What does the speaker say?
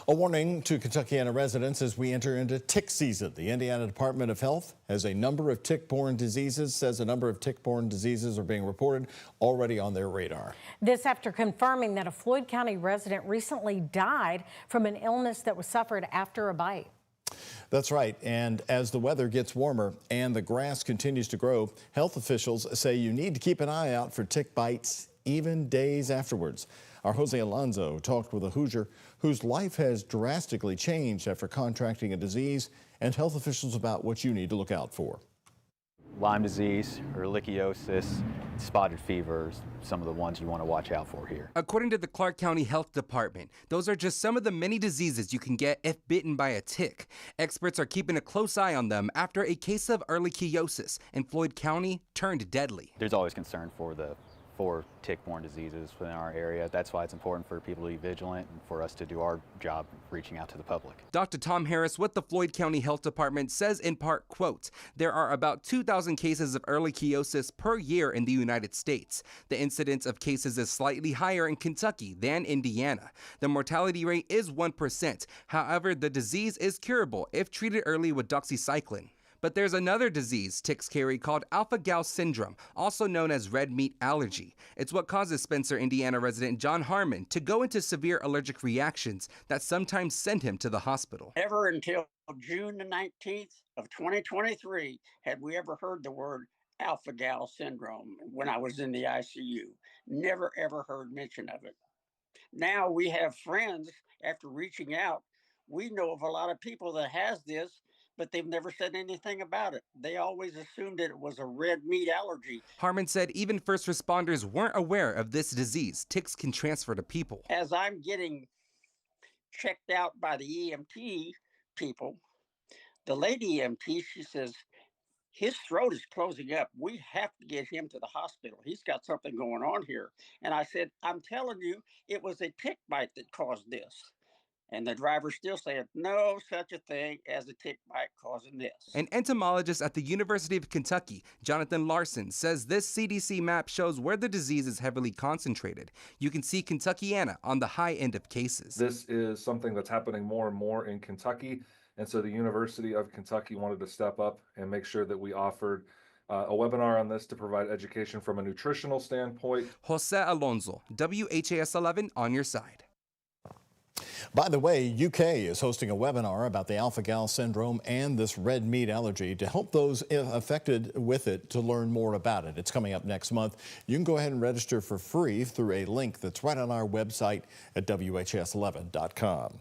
A warning to Kentuckiana residents as we enter into tick season. The Indiana Department of Health has a number of tick-borne diseases, says a number of tick-borne diseases are being reported already on their radar. This after confirming that a Floyd County resident recently died from an illness that was suffered after a bite. That's right. And as the weather gets warmer and the grass continues to grow, health officials say you need to keep an eye out for tick bites even days afterwards. Our Jose Alonso talked with a Hoosier whose life has drastically changed after contracting a disease, and health officials about what you need to look out for. Lyme disease, ehrlichiosis, spotted fever, some of the ones you want to watch out for here. According to the Clark County Health Department, those are just some of the many diseases you can get if bitten by a tick. Experts are keeping a close eye on them after a case of ehrlichiosis in Floyd County turned deadly. There's always concern for tick-borne diseases within our area. That's why it's important for people to be vigilant and for us to do our job reaching out to the public. Dr. Tom Harris with the Floyd County Health Department says in part, quote, there are about 2,000 cases of ehrlichiosis per year in the United States. The incidence of cases is slightly higher in Kentucky than Indiana. The mortality rate is 1%. However, the disease is curable if treated early with doxycycline. But there's another disease ticks carry called alpha-gal syndrome, also known as red meat allergy. It's what causes Spencer, Indiana resident John Harmon to go into severe allergic reactions that sometimes send him to the hospital. Ever until June the 19th of 2023 had we ever heard the word alpha-gal syndrome when I was in the ICU. Never ever heard mention of it. Now we have friends, after reaching out, we know of a lot of people that has this, but they've never said anything about it. They always assumed that it was a red meat allergy. Harmon said even first responders weren't aware of this disease. Ticks can transfer to people. As I'm getting checked out by the EMT people, the lady EMT, she says, his throat is closing up. We have to get him to the hospital. He's got something going on here. And I said, I'm telling you, it was a tick bite that caused this. And the driver still said, no such a thing as a tick bite causing this. An entomologist at the University of Kentucky, Jonathan Larson, says this CDC map shows where the disease is heavily concentrated. You can see Kentuckiana on the high end of cases. This is something that's happening more and more in Kentucky. And so the University of Kentucky wanted to step up and make sure that we offered a webinar on this to provide education from a nutritional standpoint. Jose Alonso, WHAS 11 on your side. By the way, UK is hosting a webinar about the alpha-gal syndrome and this red meat allergy to help those affected with it to learn more about it. It's coming up next month. You can go ahead and register for free through a link that's right on our website at WHAS11.com.